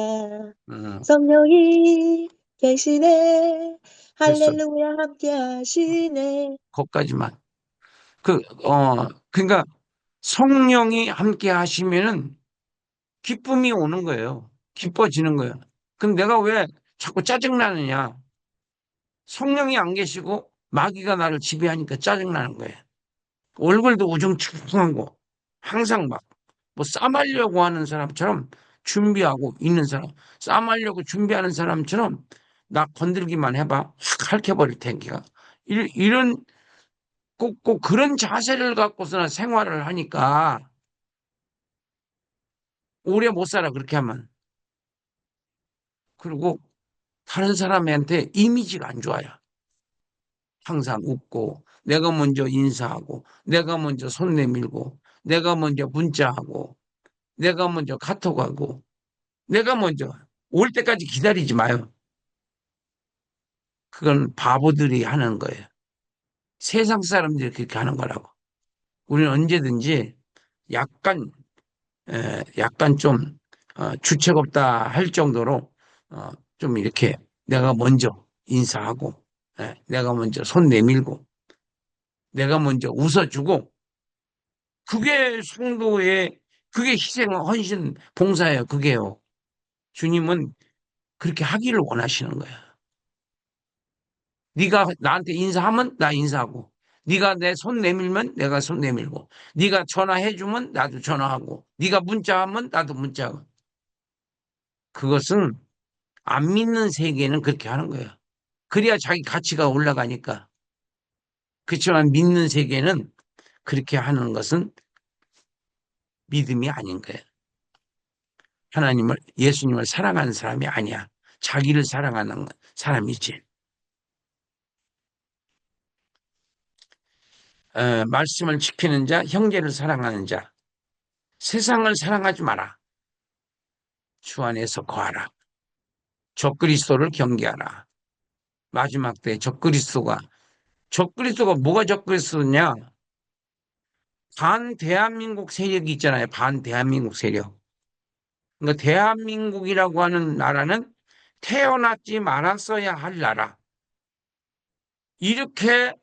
응, 성령이 계시네. 됐어. 할렐루야 함께 하시네. 거기까지만. 그러니까 성령이 함께 하시면은 기쁨이 오는 거예요. 기뻐지는 거예요. 그럼 내가 왜 자꾸 짜증나느냐? 성령이 안 계시고 마귀가 나를 지배하니까 짜증나는 거예요. 얼굴도 우중충하고 항상 막 뭐 싸말려고 하는 사람처럼 준비하고 있는 사람, 싸움하려고 준비하는 사람처럼 나 건들기만 해봐. 확 핥혀버릴 테니까. 이런, 꼭 그런 자세를 갖고서나 생활을 하니까 오래 못 살아, 그렇게 하면. 그리고 다른 사람한테 이미지가 안 좋아요. 항상 웃고, 내가 먼저 인사하고, 내가 먼저 손 내밀고, 내가 먼저 문자하고, 내가 먼저 카톡하고, 내가 먼저 올 때까지 기다리지 마요. 그건 바보들이 하는 거예요. 세상 사람들이 그렇게 하는 거라고. 우리는 언제든지 약간, 약간 좀, 주책 없다 할 정도로, 좀 이렇게 내가 먼저 인사하고, 내가 먼저 손 내밀고, 내가 먼저 웃어주고, 그게 성도의, 그게 희생, 헌신, 봉사예요. 그게요. 주님은 그렇게 하기를 원하시는 거예요. 네가 나한테 인사하면 나 인사하고, 네가 내 손 내밀면 내가 손 내밀고, 네가 전화해주면 나도 전화하고, 네가 문자하면 나도 문자하고. 그것은 안 믿는 세계는 그렇게 하는 거예요. 그래야 자기 가치가 올라가니까. 그렇지만 믿는 세계는 그렇게 하는 것은 믿음이 아닌 거예요. 하나님을, 예수님을 사랑하는 사람이 아니야. 자기를 사랑하는 사람이지. 말씀을 지키는 자, 형제를 사랑하는 자, 세상을 사랑하지 마라. 주 안에서 거하라. 적그리스도를 경계하라. 마지막 때 적그리스도가 뭐가 적그리스도냐? 반대한민국 세력이 있잖아요. 반대한민국 세력. 그러니까 대한민국이라고 하는 나라는 태어나지 말았어야 할 나라. 이렇게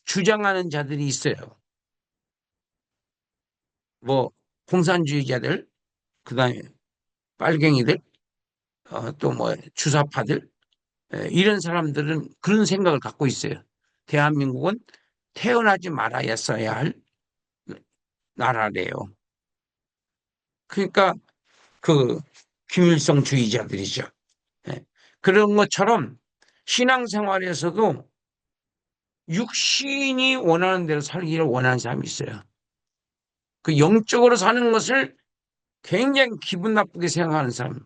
주장하는 자들이 있어요. 뭐 공산주의자들, 그다음에 빨갱이들, 또 뭐 주사파들, 이런 사람들은 그런 생각을 갖고 있어요. 대한민국은 태어나지 말아야 할 나라래요. 그러니까 그 김일성주의자들이죠. 예. 그런 것처럼 신앙생활에서도 육신이 원하는 대로 살기를 원하는 사람이 있어요. 그 영적으로 사는 것을 굉장히 기분 나쁘게 생각하는 사람.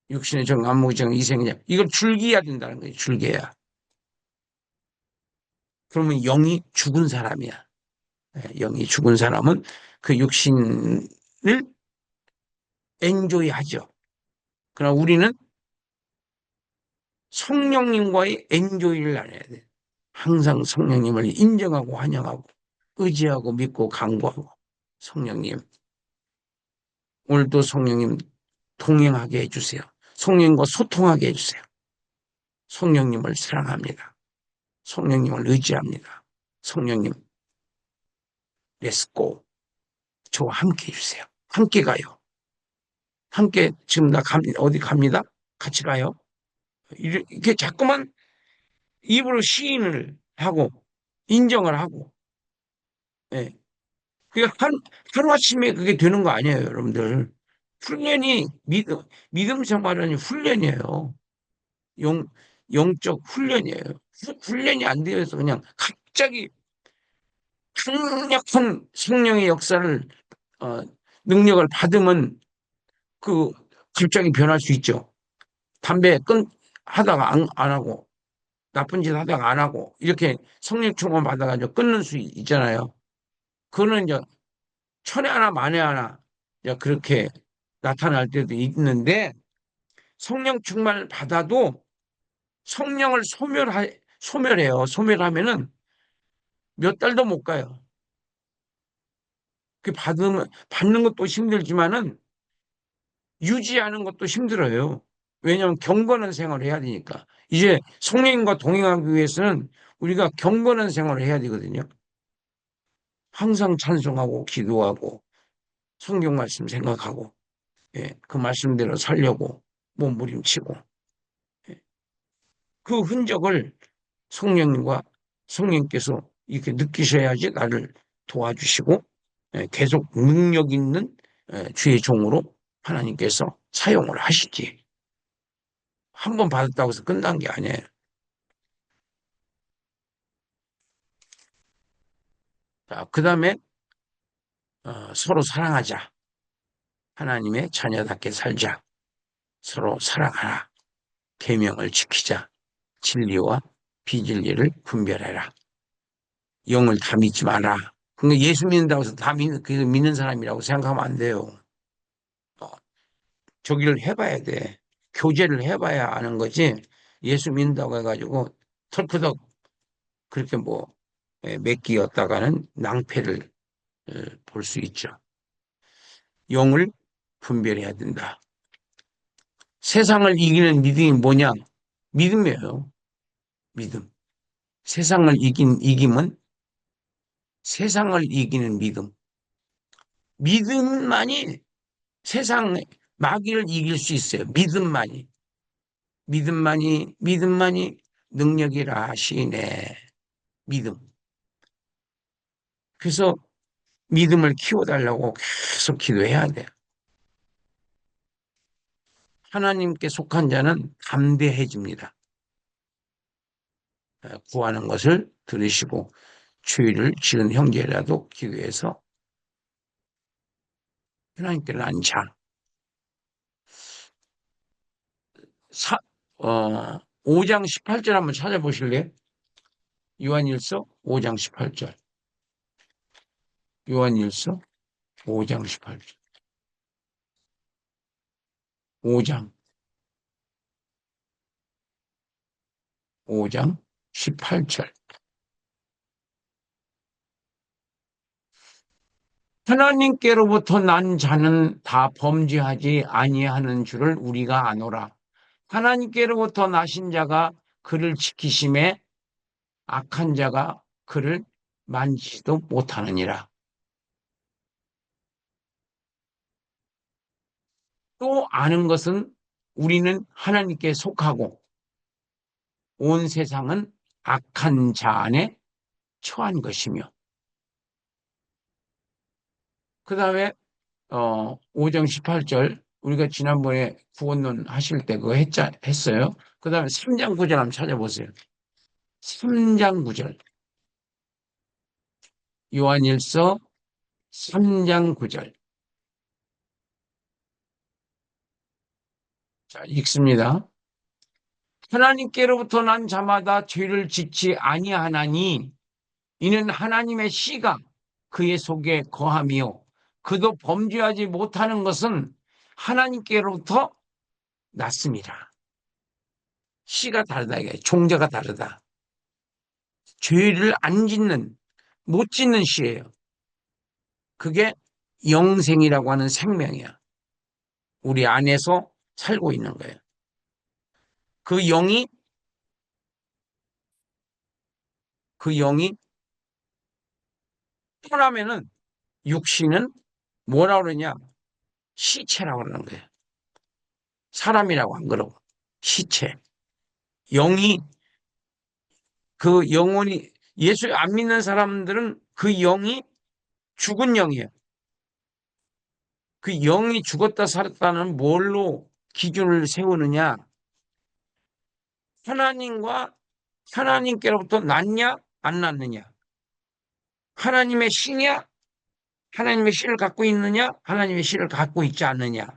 육신의 정, 안목의 정, 이생의 정. 이걸 줄기해야 된다는 거예요. 줄기해야. 그러면 영이 죽은 사람이야. 예, 영이 죽은 사람은 그 육신을 엔조이하죠. 그러나 우리는 성령님과의 엔조이를 나눠야 돼. 항상 성령님을 인정하고 환영하고 의지하고 믿고 강구하고 성령님 오늘도 성령님 동행하게 해주세요. 성령님과 소통하게 해주세요. 성령님을 사랑합니다. 성령님을 의지합니다. 성령님 렛츠고 저와 함께 해주세요. 함께 가요. 함께 지금 나 어디 갑니다. 같이 가요. 이렇게 자꾸만 입으로 시인을 하고 인정을 하고 예. 그게 하루아침에 그게 되는 거 아니에요, 여러분들. 훈련이, 믿음 생활은 훈련이에요. 영, 영적 훈련이에요. 훈련이 안 되어서 그냥 갑자기 강력한 성령의 역사를, 어, 능력을 받으면 그 갑자기 변할 수 있죠. 담배 하다가 안 하고, 나쁜 짓 하다가 안 하고, 이렇게 성령 충만 받아가지고 끊는 수 있잖아요. 그거는 이제 천에 하나 만에 하나 이제 그렇게 나타날 때도 있는데 성령 충만을 받아도 성령을 소멸해요. 소멸하면은 몇 달도 못 가요. 그 받는 것도 힘들지만은 유지하는 것도 힘들어요. 왜냐하면 경건한 생활을 해야 되니까. 이제 성령님과 동행하기 위해서는 우리가 경건한 생활을 해야 되거든요. 항상 찬송하고 기도하고 성경 말씀 생각하고 예, 그 말씀대로 살려고 몸부림치고 예, 그 흔적을 성령님과 성령께서 이렇게 느끼셔야지 나를 도와주시고 예, 계속 능력 있는 주의 종으로 하나님께서 사용을 하시지. 한 번 받았다고 해서 끝난 게 아니에요. 자, 그 다음에 서로 사랑하자. 하나님의 자녀답게 살자. 서로 사랑하라. 계명을 지키자. 진리와 비진리를 분별해라. 영을 다 믿지 마라. 그러니까 예수 믿는다고 해서 다 믿는 사람이라고 생각하면 안 돼요. 어, 저기를 해봐야 돼. 교제를 해봐야 아는 거지. 예수 믿는다고 해가지고 털크덕 그렇게 뭐 맺기였다가는 낭패를 볼 수 있죠. 영을 분별해야 된다. 세상을 이기는 믿음이 뭐냐? 믿음이에요. 믿음. 세상을 이김은 세상을 이기는 믿음. 믿음만이 세상 마귀를 이길 수 있어요. 믿음만이 능력이라 하시네. 믿음. 그래서 믿음을 키워달라고 계속 기도해야 돼요. 하나님께 속한 자는 담대해집니다. 구하는 것을 들으시고 주의를 지은 형제라도 기도해서 하나님께 난 자. 5장 18절 한번 찾아보실래요? 요한일서 5장 18절. 요한일서 5장 18절. 5장 5장 18절. 하나님께로부터 난 자는 다 범죄하지 아니하는 줄을 우리가 아노라. 하나님께로부터 나신 자가 그를 지키심에 악한 자가 그를 만지지도 못하느니라. 또 아는 것은 우리는 하나님께 속하고 온 세상은 악한 자 안에 처한 것이며. 그 다음에 5장 18절 우리가 지난번에 구원론 하실 때 그거 했어요. 그 다음에 3장 9절 한번 찾아보세요. 3장 9절 요한일서 3장 9절. 자, 읽습니다. 하나님께로부터 난 자마다 죄를 짓지 아니하나니 이는 하나님의 씨가 그의 속에 거함이요 그도 범죄하지 못하는 것은 하나님께로부터 났습니다. 씨가 다르다 이게 종자가 다르다. 죄를 안 짓는 못 짓는 씨예요. 그게 영생이라고 하는 생명이야. 우리 안에서 살고 있는 거예요. 그 영이 그 영이 떠나면은 육신은 뭐라 그러냐? 시체라고 그러는 거예요. 사람이라고 안 그러고 시체. 영이 그 영혼이 예수 안 믿는 사람들은 그 영이 죽은 영이에요. 그 영이 죽었다 살았다는 뭘로 기준을 세우느냐? 하나님과 하나님께로부터 났냐 안 났느냐? 하나님의 씨냐? 하나님의 씨를 갖고 있느냐? 하나님의 씨를 갖고 있지 않느냐?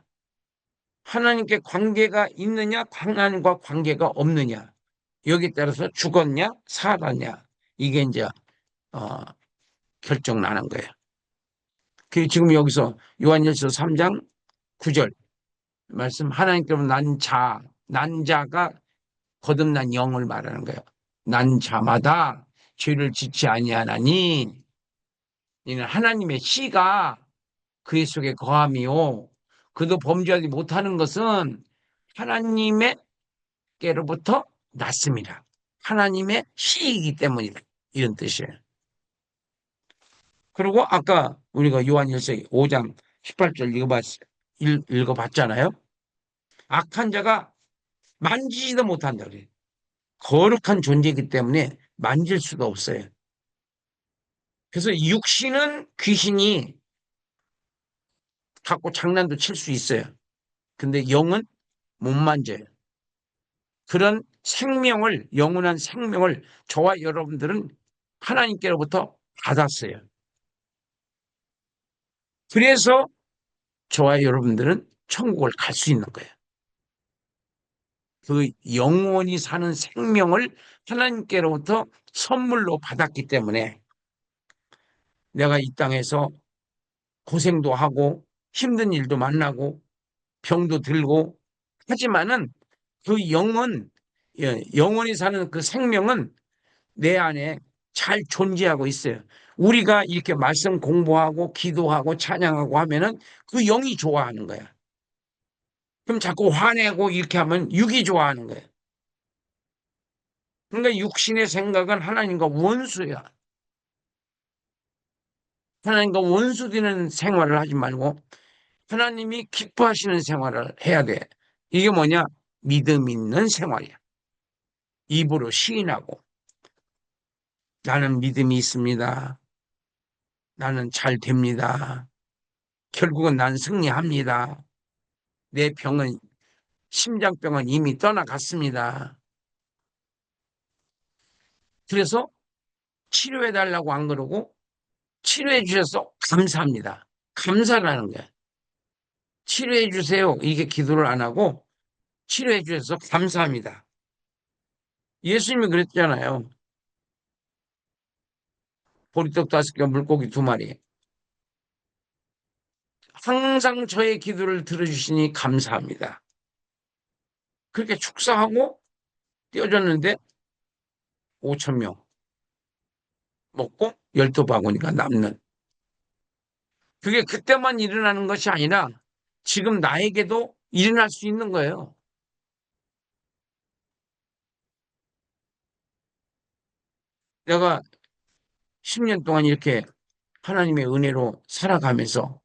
하나님께 관계가 있느냐? 하나님과 관계가 없느냐? 여기에 따라서 죽었냐? 살았냐? 이게 이제 어, 결정 나는 거예요. 그 지금 여기서 요한일서 3장 9절 말씀 하나님께로부터 난 자가 거듭난 영을 말하는 거예요. 난 자마다 죄를 짓지 아니하나니 이는 하나님의 씨가 그의 속에 거함이요 그도 범죄하지 못하는 것은 하나님께로부터 났습니다. 하나님의 씨이기 때문이다. 이런 뜻이에요. 그리고 아까 우리가 요한일서 5장 18절 읽어봤잖아요. 악한 자가 만지지도 못한다 그래요. 거룩한 존재이기 때문에 만질 수가 없어요. 그래서 육신은 귀신이 갖고 장난도 칠 수 있어요. 근데 영은 못 만져요. 그런 생명을, 영원한 생명을 저와 여러분들은 하나님께로부터 받았어요. 그래서 저와 여러분들은 천국을 갈 수 있는 거예요. 그 영원히 사는 생명을 하나님께로부터 선물로 받았기 때문에 내가 이 땅에서 고생도 하고 힘든 일도 만나고 병도 들고 하지만은 그 영은, 영원히 사는 그 생명은 내 안에 잘 존재하고 있어요. 우리가 이렇게 말씀 공부하고 기도하고 찬양하고 하면은 그 영이 좋아하는 거야. 그럼 자꾸 화내고 이렇게 하면 육이 좋아하는 거예요. 그러니까 육신의 생각은 하나님과 원수야. 하나님과 원수되는 생활을 하지 말고 하나님이 기뻐하시는 생활을 해야 돼. 이게 뭐냐? 믿음 있는 생활이야. 입으로 시인하고 나는 믿음이 있습니다. 나는 잘 됩니다. 결국은 난 승리합니다. 내 병은, 심장병은 이미 떠나갔습니다. 그래서 치료해달라고 안 그러고 치료해 주셔서 감사합니다. 감사라는 거야. 치료해 주세요. 이게 기도를 안 하고 치료해 주셔서 감사합니다. 예수님이 그랬잖아요. 보리떡 5개, 물고기 2마리. 항상 저의 기도를 들어주시니 감사합니다. 그렇게 축사하고 띄워줬는데 5천 명 먹고 12바구니가 남는. 그게 그때만 일어나는 것이 아니라 지금 나에게도 일어날 수 있는 거예요. 내가 10년 동안 이렇게 하나님의 은혜로 살아가면서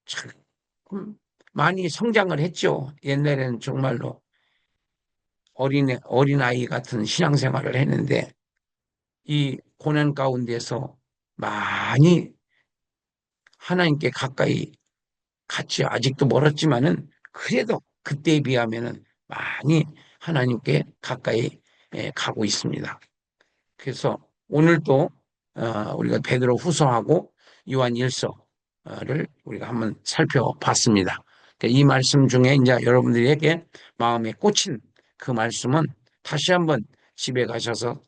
참 많이 성장을 했죠. 옛날에는 정말로 어린아이 같은 신앙생활을 했는데 이 고난 가운데서 많이 하나님께 가까이 같이 아직도 멀었지만은 그래도 그때에 비하면은 많이 하나님께 가까이 가고 있습니다. 그래서 오늘도 우리가 베드로 후서하고 요한 일서를 우리가 한번 살펴봤습니다. 이 말씀 중에 이제 여러분들에게 마음에 꽂힌 그 말씀은 다시 한번 집에 가셔서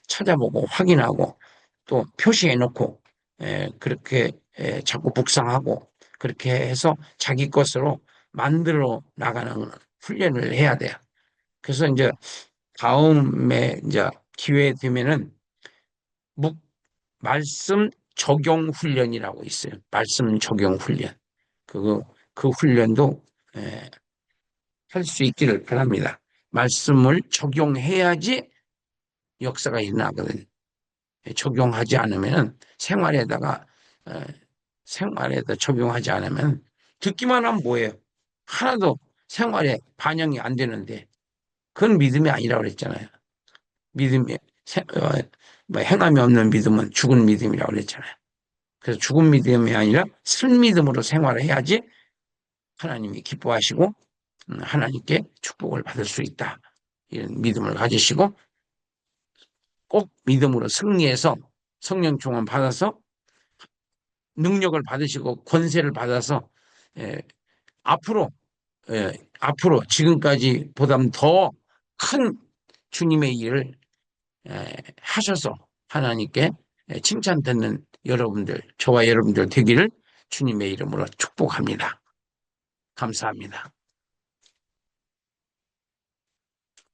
찾아보고 확인하고 또 표시해 놓고 그렇게 자꾸 묵상하고 그렇게 해서 자기 것으로 만들어 나가는 훈련을 해야 돼요. 그래서 이제 다음에 이제 기회 되면은 묵 말씀 적용 훈련이라고 있어요. 말씀 적용 훈련. 그 훈련도 할 수 있기를 바랍니다. 말씀을 적용해야지 역사가 일어나거든요. 적용하지 않으면 생활에다가 생활에다 적용하지 않으면 듣기만 하면 뭐예요? 하나도 생활에 반영이 안 되는데 그건 믿음이 아니라고 그랬잖아요. 믿음이 뭐 행함이 없는 믿음은 죽은 믿음이라고 그랬잖아요. 그래서 죽은 믿음이 아니라 산 믿음으로 생활을 해야지 하나님이 기뻐하시고 하나님께 축복을 받을 수 있다. 이런 믿음을 가지시고 꼭 믿음으로 승리해서 성령 충만 받아서 능력을 받으시고 권세를 받아서 예, 앞으로 앞으로 지금까지 보다는 더 큰 주님의 일을 하셔서 하나님께 칭찬 듣는 여러분들, 저와 여러분들 되기를 주님의 이름으로 축복합니다. 감사합니다.